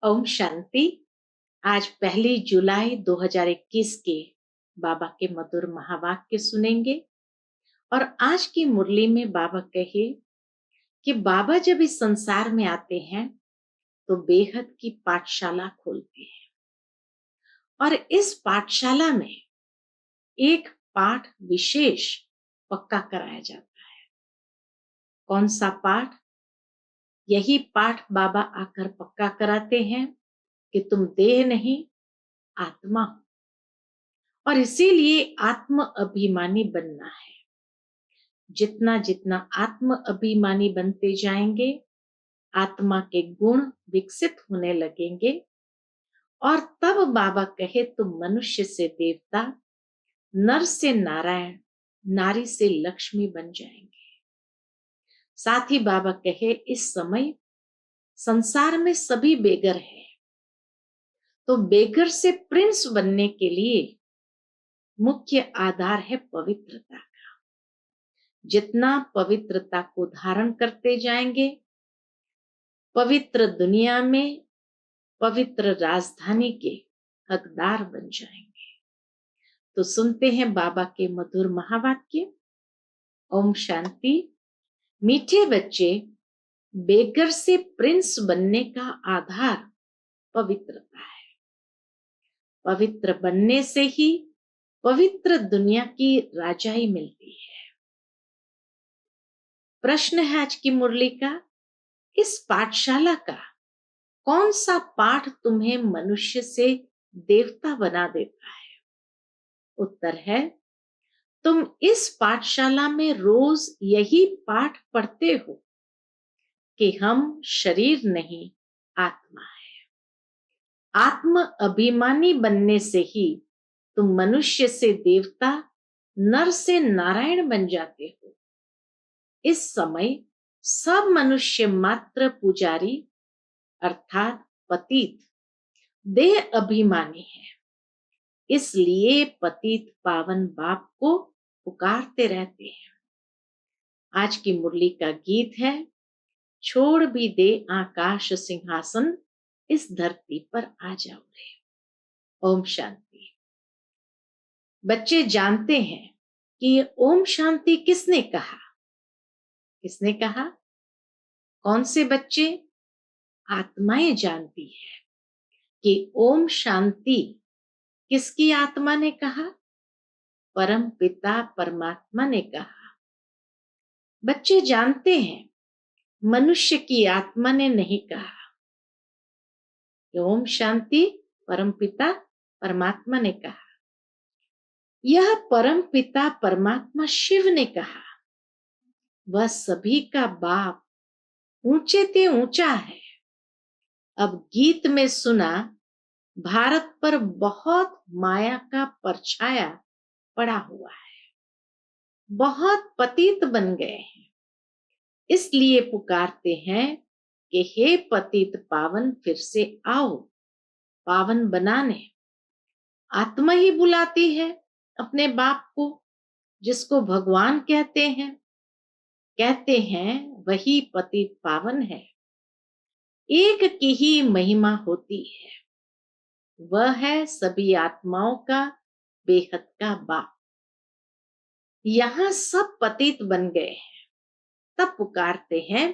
ओम शांति। आज 1 जुलाई 2021 के बाबा के मधुर महावाक्य सुनेंगे। और आज की मुरली में बाबा कहे कि बाबा जब इस संसार में आते हैं तो बेहद की पाठशाला खोलते हैं। और इस पाठशाला में एक पाठ विशेष पक्का कराया जाता है। कौन सा पाठ? यही पाठ बाबा आकर पक्का कराते हैं कि तुम देह नहीं आत्मा हो, और इसीलिए आत्म अभिमानी बनना है। जितना जितना आत्म अभिमानी बनते जाएंगे, आत्मा के गुण विकसित होने लगेंगे। और तब बाबा कहे तुम मनुष्य से देवता, नर से नारायण, नारी से लक्ष्मी बन जाएंगे। साथ ही बाबा कहे इस समय संसार में सभी बेगर है, तो बेगर से प्रिंस बनने के लिए मुख्य आधार है पवित्रता का। जितना पवित्रता को धारण करते जाएंगे, पवित्र दुनिया में पवित्र राजधानी के हकदार बन जाएंगे। तो सुनते हैं बाबा के मधुर महावाक्य। ओम शांति। मीठे बच्चे, बेगर से प्रिंस बनने का आधार पवित्रता है। पवित्र बनने से ही पवित्र दुनिया की राजाई मिलती है। प्रश्न है आज की मुरली का, इस पाठशाला का कौन सा पाठ तुम्हें मनुष्य से देवता बना देता है? उत्तर है, तुम इस पाठशाला में रोज यही पाठ पढ़ते हो कि हम शरीर नहीं आत्मा है। आत्म अभिमानी बनने से ही तुम मनुष्य से देवता, नर से नारायण बन जाते हो। इस समय सब मनुष्य मात्र पुजारी अर्थात पतित देह अभिमानी है। इसलिए पतित पावन बाप को पुकारते रहते हैं। आज की मुरली का गीत है, छोड़ भी दे आकाश सिंहासन, इस धरती पर आ जाओ रे। ओम शांति। बच्चे जानते हैं कि ये ओम शांति किसने कहा? किसने कहा? कौन से बच्चे? आत्माएं जानती है कि ओम शांति किसकी आत्मा ने कहा? परम पिता परमात्मा ने कहा। बच्चे जानते हैं मनुष्य की आत्मा ने नहीं कहा। ओम शांति परम पिता परमात्मा ने कहा। यह परम पिता परमात्मा शिव ने कहा। वह सभी का बाप, ऊंचे ते ऊंचा है। अब गीत में सुना, भारत पर बहुत माया का परछाया पड़ा हुआ है। बहुत पतित बन गए हैं। इसलिए पुकारते हैं कि हे पतित पावन, फिर से आओ पावन बनाने। आत्मा ही बुलाती है अपने बाप को, जिसको भगवान कहते हैं। कहते हैं वही पतित पावन है। एक की ही महिमा होती है, वह है सभी आत्माओं का बेहद का बाप। यहां सब पतित बन गए हैं, तब पुकारते हैं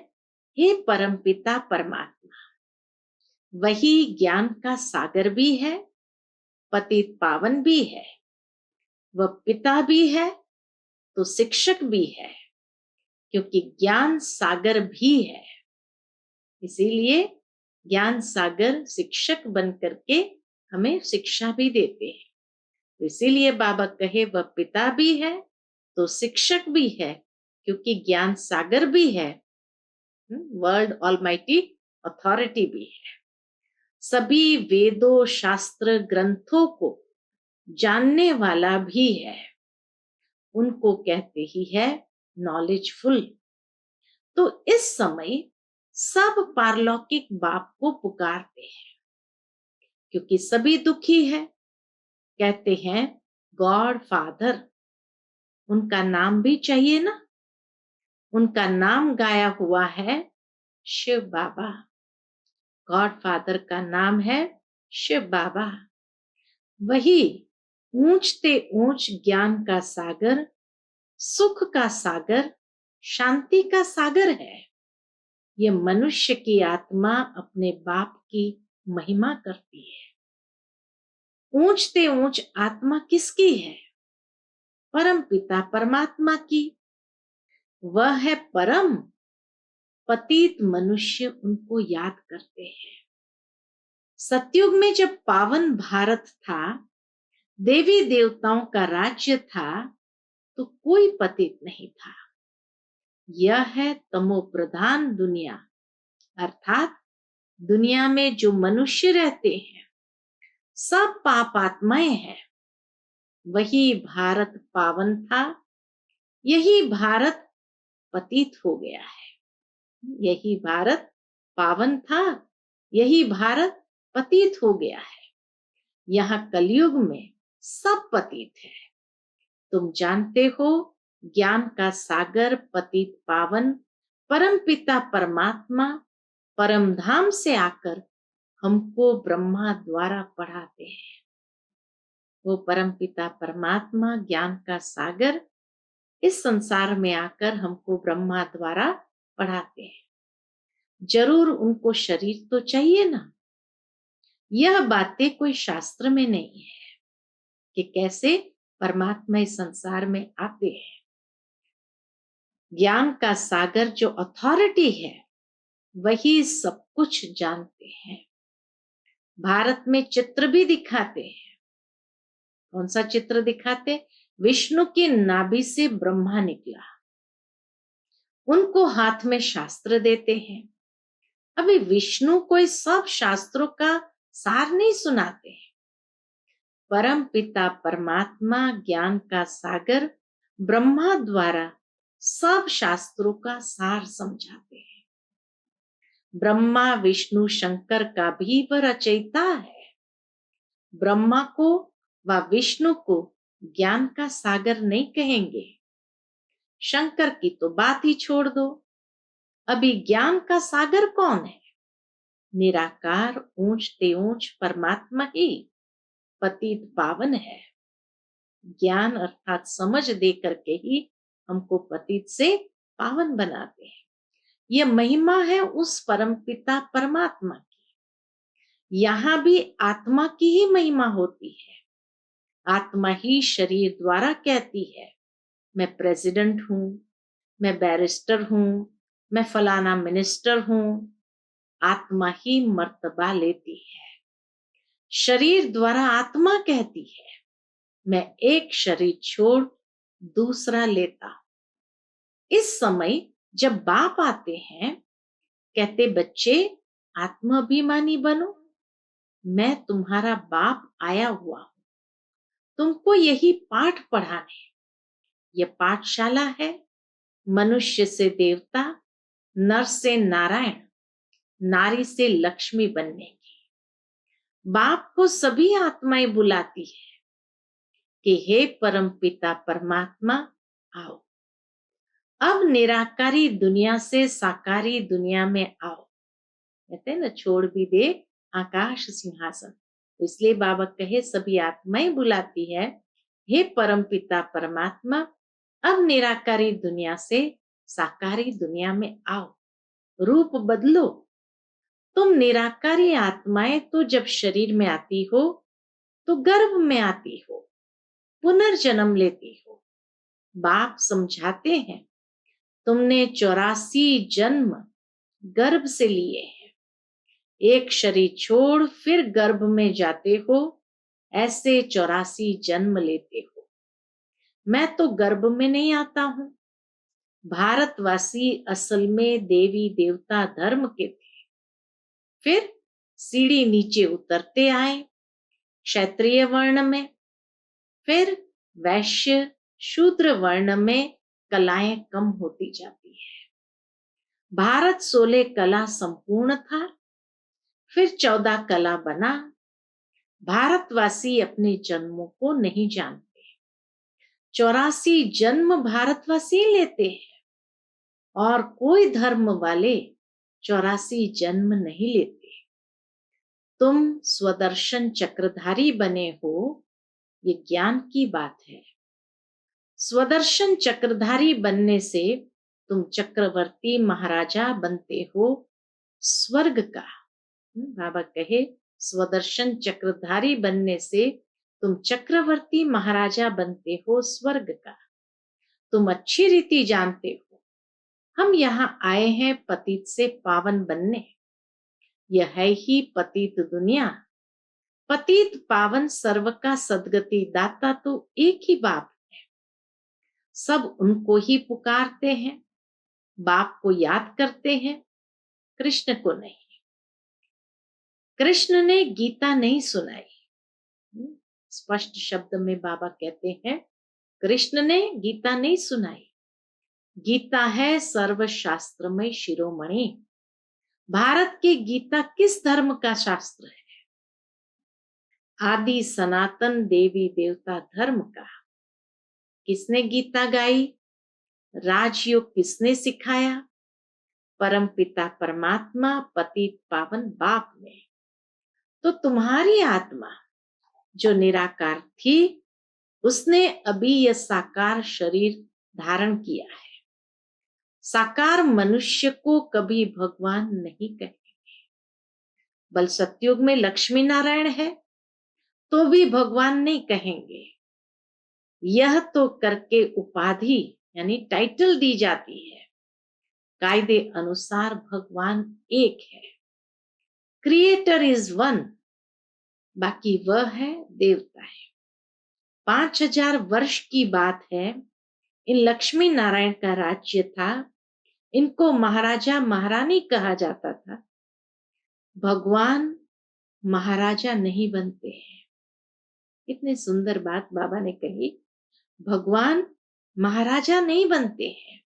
हे परमपिता परमात्मा। वही ज्ञान का सागर भी है, पतित पावन भी है। वह पिता भी है तो शिक्षक भी है, क्योंकि ज्ञान सागर भी है। इसीलिए ज्ञान सागर शिक्षक बन करके हमें शिक्षा भी देते हैं। तो इसीलिए बाबा कहे वह पिता भी है तो शिक्षक भी है, क्योंकि ज्ञान सागर भी है, वर्ल्ड ऑलमाइटी अथॉरिटी भी है। सभी वेदों शास्त्र ग्रंथों को जानने वाला भी है। उनको कहते ही है नॉलेजफुल। तो इस समय सब पारलौकिक बाप को पुकारते हैं, क्योंकि सभी दुखी है। कहते हैं गॉड फादर, उनका नाम भी चाहिए ना। उनका नाम गाया हुआ है शिव बाबा। गॉडफादर का नाम है शिव बाबा। वही ऊंचते ऊंच ज्ञान का सागर, सुख का सागर, शांति का सागर है। ये मनुष्य की आत्मा अपने बाप की महिमा करती है। ऊंचते ऊंच आत्मा किसकी है? परम पिता परमात्मा की। वह है परम। पतित मनुष्य उनको याद करते हैं। सतयुग में जब पावन भारत था, देवी देवताओं का राज्य था, तो कोई पतित नहीं था। यह है तमो प्रधान दुनिया, अर्थात दुनिया में जो मनुष्य रहते हैं सब पाप आत्माएं हैं। वही भारत पावन था, यही भारत पतित हो गया है। यही भारत पावन था, यही भारत पतित हो गया है। यहाँ कलयुग में सब पतित है। तुम जानते हो, ज्ञान का सागर पतित पावन परम पिता परमात्मा परम धाम से आकर हमको ब्रह्मा द्वारा पढ़ाते हैं। वो परम पिता परमात्मा ज्ञान का सागर इस संसार में आकर हमको ब्रह्मा द्वारा पढ़ाते हैं। जरूर उनको शरीर तो चाहिए ना। यह बातें कोई शास्त्र में नहीं है कि कैसे परमात्मा इस संसार में आते हैं। ज्ञान का सागर जो अथॉरिटी है वही सब कुछ जानते हैं। भारत में चित्र भी दिखाते हैं। कौन सा चित्र दिखाते? विष्णु की नाभि से ब्रह्मा निकला। उनको हाथ में शास्त्र देते हैं। अभी विष्णु कोई सब शास्त्रों का सार नहीं सुनाते हैं। परम पिता परमात्मा ज्ञान का सागर ब्रह्मा द्वारा सब शास्त्रों का सार समझाते हैं। ब्रह्मा विष्णु शंकर का भी वह रचयिता है। ब्रह्मा को व विष्णु को ज्ञान का सागर नहीं कहेंगे। शंकर की तो बात ही छोड़ दो। अभी ज्ञान का सागर कौन है? निराकार ऊंचते ऊंच परमात्मा ही पतित पावन है। ज्ञान अर्थात समझ दे करके ही हमको पतित से पावन बनाते हैं। यह महिमा है उस परम पिता परमात्मा की। यहाँ भी आत्मा की ही महिमा होती है। आत्मा ही शरीर द्वारा कहती है, मैं प्रेसिडेंट हूं, मैं बैरिस्टर हूं, मैं फलाना मिनिस्टर हूं। आत्मा ही मर्तबा लेती है। शरीर द्वारा आत्मा कहती है, मैं एक शरीर छोड़ दूसरा लेता। इस समय जब बाप आते हैं, कहते बच्चे आत्माभिमानी बनो, मैं तुम्हारा बाप आया हुआ हूं, तुमको यही पाठ पढ़ाने। यह पाठशाला है मनुष्य से देवता, नर से नारायण, नारी से लक्ष्मी बनने की। बाप को सभी आत्माएं बुलाती है कि हे परम पिता परमात्मा आओ, अब निराकारी दुनिया से साकारी दुनिया में आओ। कहते हैं ना, छोड़ भी दे आकाश सिंहासन। तो इसलिए बाबा कहे सभी आत्माएं बुलाती है, हे परम पिता परमात्मा अब निराकारी दुनिया से साकारी दुनिया में आओ, रूप बदलो। तुम निराकारी आत्माएं तो जब शरीर में आती हो तो गर्भ में आती हो, पुनर्जन्म लेती हो। बाप समझाते हैं, तुमने 84 जन्म गर्भ से लिए हैं। एक शरीर छोड़ फिर गर्भ में जाते हो, ऐसे 84 जन्म लेते हो। मैं तो गर्भ में नहीं आता हूं। भारतवासी असल में देवी देवता धर्म के थे। फिर सीढ़ी नीचे उतरते आए क्षत्रिय वर्ण में, फिर वैश्य शूद्र वर्ण में कलाएं कम होती जाती है। भारत 16 कला संपूर्ण था, फिर 14 कला बना। भारतवासी अपने जन्मों को नहीं जानते। 84 जन्म भारतवासी लेते हैं और कोई धर्म वाले 84 जन्म नहीं लेते। तुम स्वदर्शन चक्रधारी बने हो, ये ज्ञान की बात है। स्वदर्शन चक्रधारी बनने से तुम चक्रवर्ती महाराजा बनते हो स्वर्ग का। बाबा कहे स्वदर्शन चक्रधारी बनने से तुम चक्रवर्ती महाराजा बनते हो स्वर्ग का। तुम अच्छी रीति जानते हो हम यहाँ आए हैं पतित से पावन बनने। यह है ही पतित दुनिया। पतित पावन सर्व का सदगति दाता तो एक ही बाप है। सब उनको ही पुकारते हैं, बाप को याद करते हैं, कृष्ण को नहीं। कृष्ण ने गीता नहीं सुनाई। स्पष्ट शब्द में बाबा कहते हैं कृष्ण ने गीता नहीं सुनाई। गीता है सर्वशास्त्रमय शिरोमणि। भारत की गीता किस धर्म का शास्त्र है? आदि सनातन देवी देवता धर्म का। किसने गीता गाई? राजयोग किसने सिखाया? परम पिता परमात्मा पतित पावन बाप ने। तो तुम्हारी आत्मा जो निराकार थी उसने अभी यह साकार शरीर धारण किया है। साकार मनुष्य को कभी भगवान नहीं कहेंगे। बल सतयुग में लक्ष्मी नारायण है तो भी भगवान नहीं कहेंगे। यह तो करके उपाधि यानी टाइटल दी जाती है। कायदे अनुसार भगवान एक है। क्रिएटर इज वन, बाकी वह है देवता है। 5000 वर्ष की बात है। इन लक्ष्मी नारायण का राज्य था। इनको महाराजा महारानी कहा जाता था। भगवान महाराजा नहीं बनते हैं। इतनी सुंदर बात बाबा ने कही। भगवान महाराजा नहीं बनते हैं,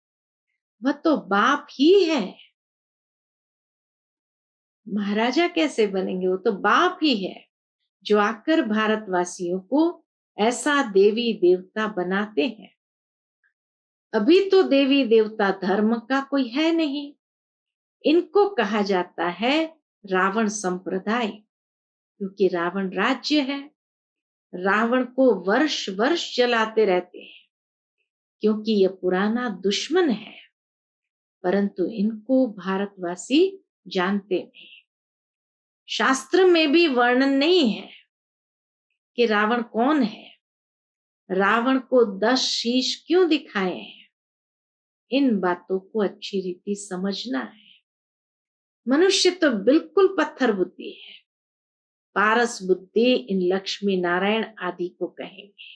वह तो बाप ही है। महाराजा कैसे बनेंगे? वो तो बाप ही है जो आकर भारतवासियों को ऐसा देवी देवता बनाते हैं। अभी तो देवी देवता धर्म का कोई है नहीं। इनको कहा जाता है रावण संप्रदाय, क्योंकि रावण राज्य है। रावण को वर्ष वर्ष जलाते रहते हैं क्योंकि यह पुराना दुश्मन है। परंतु इनको भारतवासी जानते नहीं। शास्त्र में भी वर्णन नहीं है कि रावण कौन है। रावण को 10 शीश क्यों दिखाए हैं? इन बातों को अच्छी रीति समझना है। मनुष्य तो बिल्कुल पत्थर बुद्धि है। पारस बुद्धि इन लक्ष्मी नारायण आदि को कहेंगे।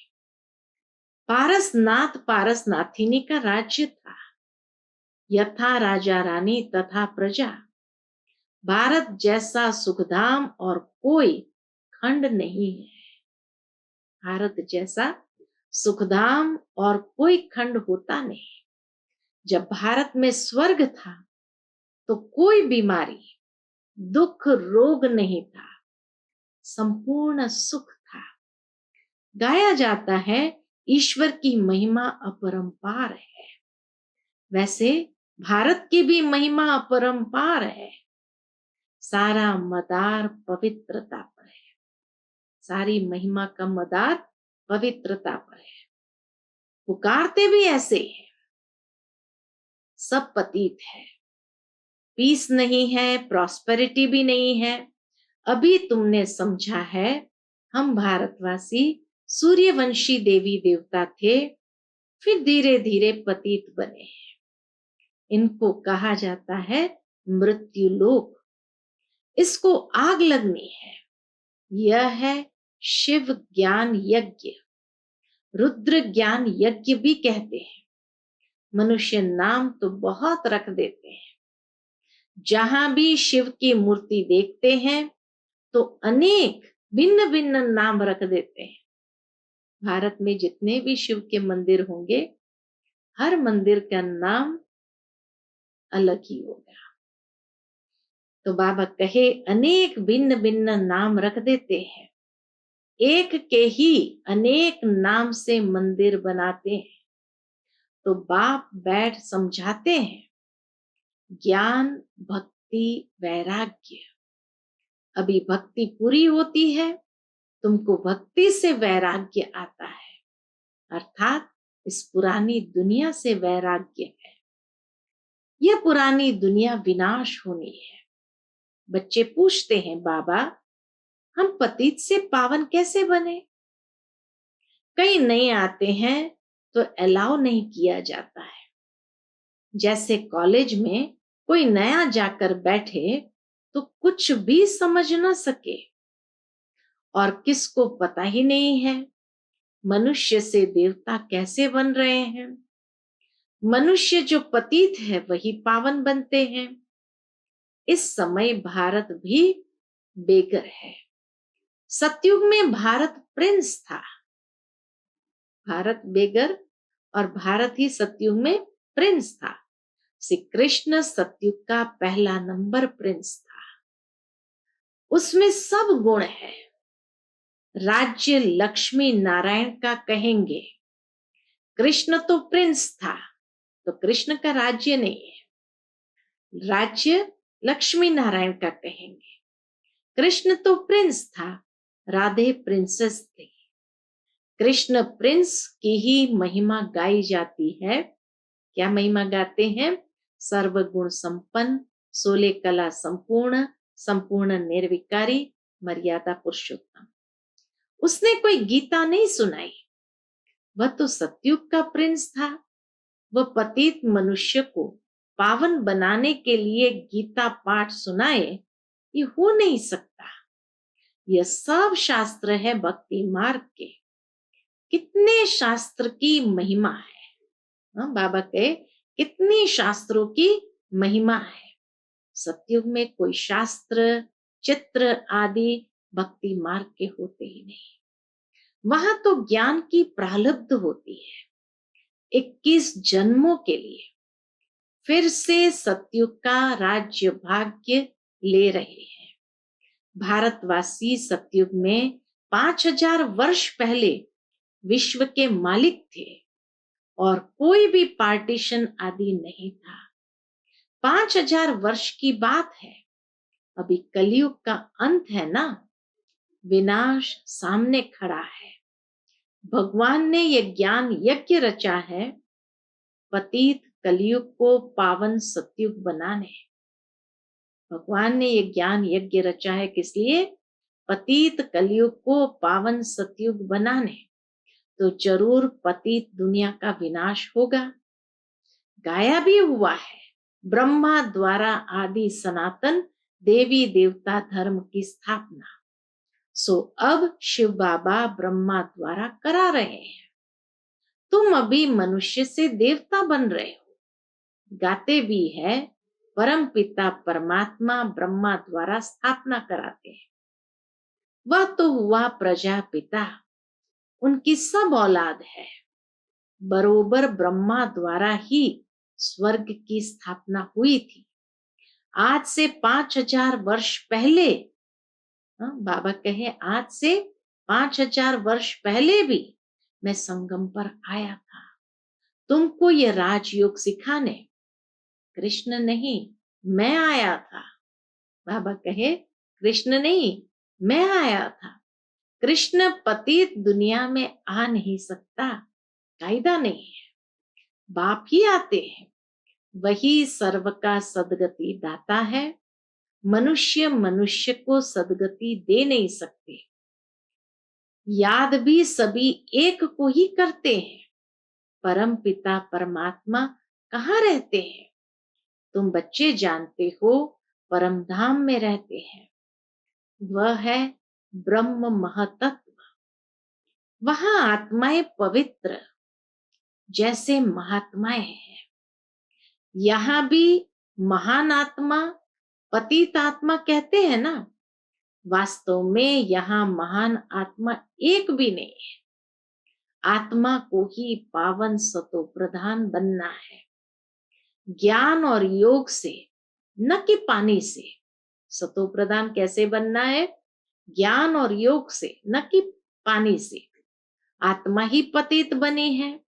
पारसनाथ पारसनाथिनी का राज्य था। यथा राजा रानी तथा प्रजा। भारत जैसा सुखधाम और कोई खंड नहीं है। भारत जैसा सुखधाम और कोई खंड होता नहीं। जब भारत में स्वर्ग था तो कोई बीमारी दुख रोग नहीं था, संपूर्ण सुख था। गाया जाता है ईश्वर की महिमा अपरंपार है। वैसे भारत की भी महिमा अपरंपार है। सारा मदार पवित्रता पर है। सारी महिमा का मदार पवित्रता पर है। पुकारते भी ऐसे हैं। सब पतित है, पीस नहीं है, प्रॉस्पेरिटी भी नहीं है। अभी तुमने समझा है हम भारतवासी सूर्यवंशी देवी देवता थे, फिर धीरे धीरे पतित बने हैं। इनको कहा जाता है मृत्यु लोक। इसको आग लगनी है। यह है शिव ज्ञान यज्ञ, रुद्र ज्ञान यज्ञ भी कहते हैं। मनुष्य नाम तो बहुत रख देते हैं। जहां भी शिव की मूर्ति देखते हैं तो अनेक भिन्न भिन्न नाम रख देते हैं। भारत में जितने भी शिव के मंदिर होंगे, हर मंदिर का नाम अलग ही होगा। तो बाबा कहे अनेक भिन्न भिन्न नाम रख देते हैं। एक के ही अनेक नाम से मंदिर बनाते हैं। तो बाप बैठ समझाते हैं ज्ञान भक्ति वैराग्य। अभी भक्ति पूरी होती है, तुमको भक्ति से वैराग्य आता है, अर्थात इस पुरानी दुनिया से वैराग्य है। यह पुरानी दुनिया विनाश होनी है। बच्चे पूछते हैं, बाबा हम पतित से पावन कैसे बने? कई नए आते हैं तो अलाउ नहीं किया जाता है। जैसे कॉलेज में कोई नया जाकर बैठे तो कुछ भी समझ न सके, और किसको पता ही नहीं है मनुष्य से देवता कैसे बन रहे हैं। मनुष्य जो पतित है वही पावन बनते हैं। इस समय भारत भी बेगर है। सतयुग में भारत प्रिंस था। भारत बेगर और भारत ही सतयुग में प्रिंस था। श्री कृष्ण सतयुग का पहला नंबर प्रिंस था। उसमें सब गुण है। राज्य लक्ष्मी नारायण का कहेंगे। कृष्ण तो प्रिंस था, तो कृष्ण का राज्य नहीं है। राज्य लक्ष्मी नारायण का कहेंगे। कृष्ण तो प्रिंस था, राधे प्रिंसेस थी। कृष्ण प्रिंस की ही महिमा गाई जाती है। क्या महिमा गाते हैं? सर्वगुण संपन्न, 16 कला संपूर्ण, संपूर्ण निर्विकारी, मर्यादा पुरुषोत्तम। उसने कोई गीता नहीं सुनाई। वह तो सतयुग का प्रिंस था। वह पतित मनुष्य को पावन बनाने के लिए गीता पाठ सुनाए, ये हो नहीं सकता। यह सब शास्त्र है भक्ति मार्ग के। कितने शास्त्र की महिमा है। बाबा कहे कितनी शास्त्रों की महिमा है। सतयुग में कोई शास्त्र, चित्र आदि भक्ति मार्ग के होते ही नहीं। वहां तो ज्ञान की प्रारब्ध होती है 21 जन्मों के लिए। फिर से सतयुग का राज्य भाग्य ले रहे हैं। भारतवासी सतयुग में 5000 वर्ष पहले विश्व के मालिक थे और कोई भी पार्टीशन आदि नहीं था। 5000 वर्ष की बात है। अभी कलयुग का अंत है ना, विनाश सामने खड़ा है। भगवान ने यह ज्ञान यज्ञ रचा है पतित कलयुग को पावन सतयुग बनाने। भगवान ने यह ज्ञान यज्ञ रचा है किस लिए? पतित कलयुग को पावन सतयुग बनाने। तो जरूर पतित दुनिया का विनाश होगा। गाया भी हुआ है, ब्रह्मा द्वारा आदि सनातन देवी देवता धर्म की स्थापना। सो अब शिव बाबा ब्रह्मा द्वारा करा रहे हैं। तुम अभी मनुष्य से देवता बन रहे हो। गाते भी है, परम पिता परमात्मा ब्रह्मा द्वारा स्थापना कराते हैं। वह तो हुआ प्रजापिता, उनकी सब औलाद है। बरोबर ब्रह्मा द्वारा ही स्वर्ग की स्थापना हुई थी। आज से 5000 वर्ष पहले, बाबा कहे आज से 5000 वर्ष पहले भी मैं संगम पर आया था तुमको ये राजयोग सिखाने। कृष्ण नहीं, मैं आया था। बाबा कहे कृष्ण नहीं, मैं आया था। कृष्ण पतित दुनिया में आ नहीं सकता, कायदा नहीं है। बाप ही आते हैं। वही सर्व का सदगति दाता है। मनुष्य मनुष्य को सदगति दे नहीं सकते। याद भी सभी एक को ही करते हैं। परम पिता परमात्मा कहाँ रहते हैं? तुम बच्चे जानते हो, परम धाम में रहते हैं। वह है ब्रह्म महतत्व। वहां आत्माएं पवित्र जैसे महात्माएं हैं। यहां भी महान आत्मा पतित आत्मा कहते हैं ना, वास्तव में यहां महान आत्मा एक भी नहीं है। आत्मा को ही पावन सतो प्रधान बनना है, ज्ञान और योग से, न कि पानी से। सतो प्रधान कैसे बनना है? ज्ञान और योग से, न कि पानी से। आत्मा ही पतित बनी है,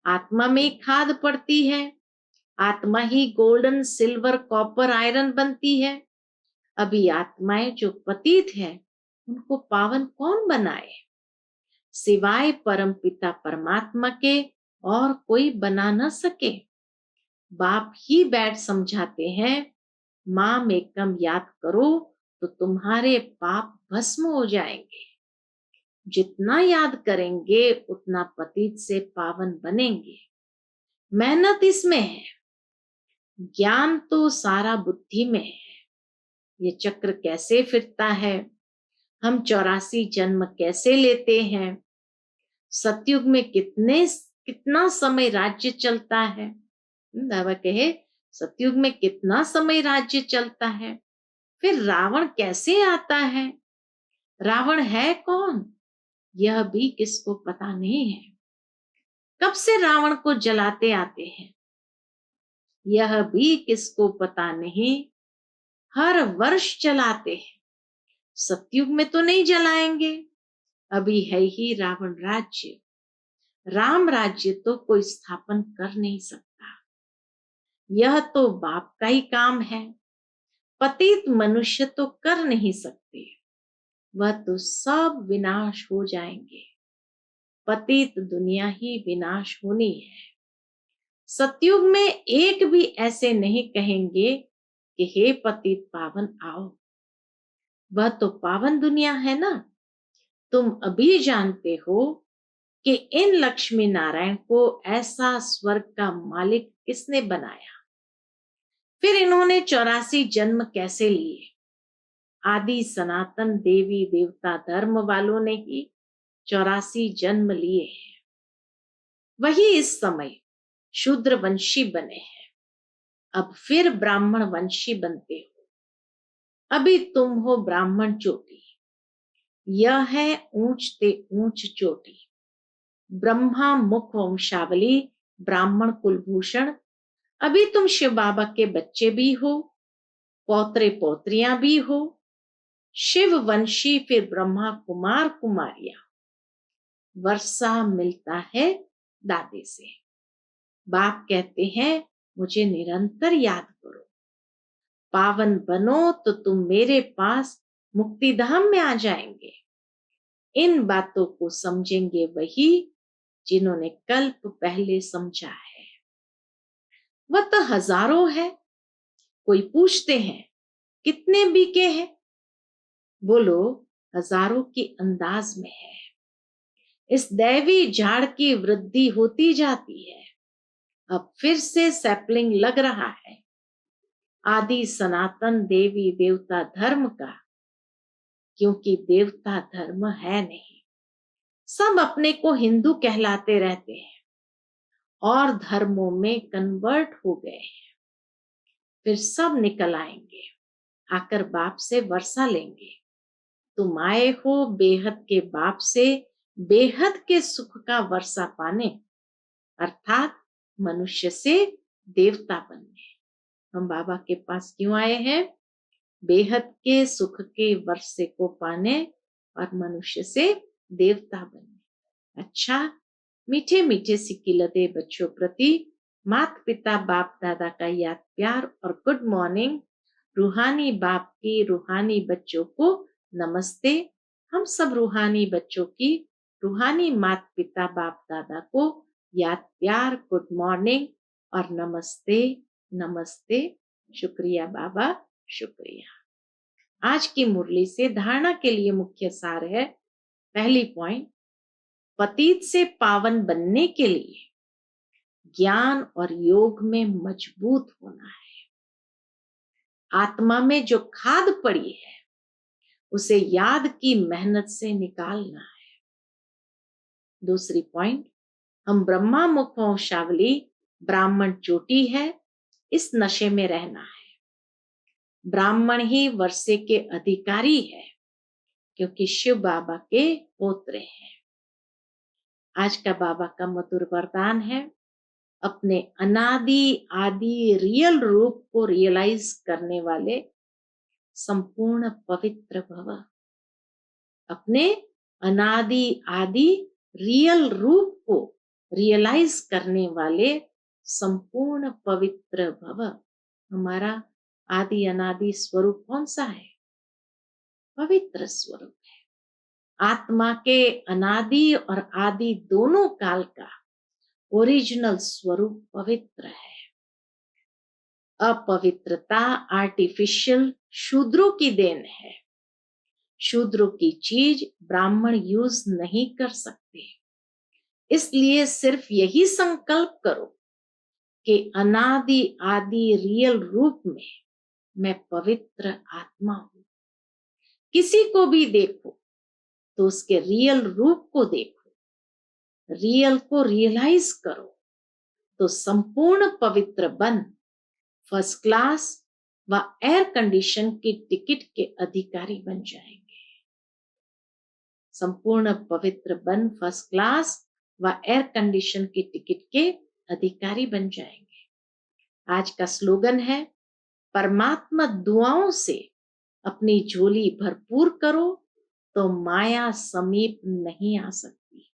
आत्मा में खाद पड़ती है, आत्मा ही गोल्डन सिल्वर कॉपर आयरन बनती है। अभी आत्माएं जो पतित है उनको पावन कौन बनाए? सिवाय परमपिता परमात्मा के और कोई बना न सके। बाप ही बैठ समझाते हैं, माम एकम याद करो तो तुम्हारे पाप भस्म हो जाएंगे। जितना याद करेंगे उतना पतित से पावन बनेंगे। मेहनत इसमें है, ज्ञान तो सारा बुद्धि में है। ये चक्र कैसे फिरता है, हम 84 जन्म कैसे लेते हैं, सतयुग में कितना समय राज्य चलता है। बाबा कहे सतयुग में कितना समय राज्य चलता है। फिर रावण कैसे आता है, रावण है कौन, यह भी किसको पता नहीं है। कब से रावण को जलाते आते हैं, यह भी किसको पता नहीं। हर वर्ष जलाते हैं, सतयुग में तो नहीं जलाएंगे। अभी है ही रावण राज्य, राम राज्य तो कोई स्थापन कर नहीं सकता। यह तो बाप का ही काम है, पतित मनुष्य तो कर नहीं सकते। वह तो सब विनाश हो जाएंगे। पतित दुनिया ही विनाश होनी है। सतयुग में एक भी ऐसे नहीं कहेंगे कि हे पतित पावन आओ। वह तो पावन दुनिया है ना। तुम अभी जानते हो कि इन लक्ष्मी नारायण को ऐसा स्वर्ग का मालिक किसने बनाया। फिर इन्होंने 84 जन्म कैसे लिए। आदि सनातन देवी देवता धर्म वालों ने ही 84 जन्म लिए हैं। वही इस समय शूद्र वंशी बने हैं, अब फिर ब्राह्मण वंशी बनते हो। अभी तुम हो ब्राह्मण चोटी, यह है ऊंच ते ऊंच चोटी। ब्रह्मा मुख वंशावली ब्राह्मण कुलभूषण। अभी तुम शिव बाबा के बच्चे भी हो, पौत्रे पौत्रियां भी हो। शिव वंशी फिर ब्रह्मा कुमार कुमारियां। वर्षा मिलता है दादे से। बाप कहते हैं मुझे निरंतर याद करो, पावन बनो तो तुम मेरे पास मुक्ति धाम में आ जाएंगे। इन बातों को समझेंगे वही जिन्होंने कल्प पहले समझा है। वह तो हजारों है। कोई पूछते हैं कितने बीके हैं, बोलो हजारों के अंदाज में है। इस दैवी झाड़ की वृद्धि होती जाती है। अब फिर से सैपलिंग लग रहा है, आदि सनातन देवी देवता धर्म का। क्योंकि देवता धर्म है नहीं, सब अपने को हिंदू कहलाते रहते हैं और धर्मों में कन्वर्ट हो गए हैं। फिर सब निकल आएंगे, आकर बाप से वर्षा लेंगे। तुम आए हो बेहद के बाप से बेहद के सुख का वर्षा पाने, अर्थात मनुष्य से देवता बनने। हम बाबा के पास क्यों आए हैं, बेहद के सुख के वर्षे को पाने और मनुष्य से देवता बनने। अच्छा, मीठे मीठे सिकिलते बच्चों प्रति माता पिता बाप दादा का याद प्यार और गुड मॉर्निंग। रूहानी बाप की रूहानी बच्चों को नमस्ते। हम सब रूहानी बच्चों की रूहानी माता पिता बाप दादा को याद प्यार, गुड मॉर्निंग और नमस्ते नमस्ते। शुक्रिया बाबा, शुक्रिया। आज की मुरली से धारणा के लिए मुख्य सार है, पहली पॉइंट, पतित से पावन बनने के लिए ज्ञान और योग में मजबूत होना है। आत्मा में जो खाद पड़ी है उसे याद की मेहनत से निकालना है। दूसरी पॉइंट, हम ब्रह्मा मुख वंशावली ब्राह्मण चोटी है, इस नशे में रहना है। ब्राह्मण ही वर्षे के अधिकारी है क्योंकि शिव बाबा के पोत्र हैं। आज का बाबा का मधुर वरदान है, अपने अनादि आदि रियल रूप को रियलाइज करने वाले संपूर्ण पवित्र भव। अपने अनादि आदि रियल रूप को रियलाइज करने वाले संपूर्ण पवित्र भव। हमारा आदि अनादि स्वरूप कौन सा है? पवित्र स्वरूप है। आत्मा के अनादि और आदि दोनों काल का ओरिजिनल स्वरूप पवित्र है। अपवित्रता आर्टिफिशियल शूद्रों की देन है। शूद्रों की चीज ब्राह्मण यूज नहीं कर सकते। इसलिए सिर्फ यही संकल्प करो कि अनादि आदि रियल रूप में मैं पवित्र आत्मा हूं। किसी को भी देखो तो उसके रियल रूप को देखो, रियल को रियलाइज करो, तो संपूर्ण पवित्र बन फर्स्ट क्लास व एयर कंडीशन की टिकट के अधिकारी बन जाएंगे। संपूर्ण पवित्र बन फर्स्ट क्लास व एयर कंडीशन की टिकट के अधिकारी बन जाएंगे। आज का स्लोगन है, परमात्मा दुआओं से अपनी झोली भरपूर करो तो माया समीप नहीं आ सकती।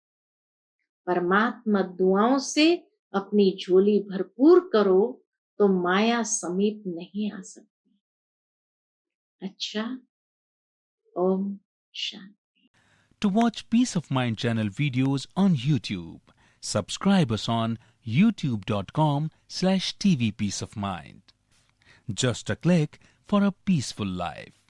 परमात्मा दुआओं से अपनी झोली भरपूर करो तो माया समीप नहीं आ सकती। अच्छा, Om Shanti. To watch Peace of Mind channel videos on YouTube, subscribe us on youtube.com/tvpeaceofmind. Just a click for a peaceful life.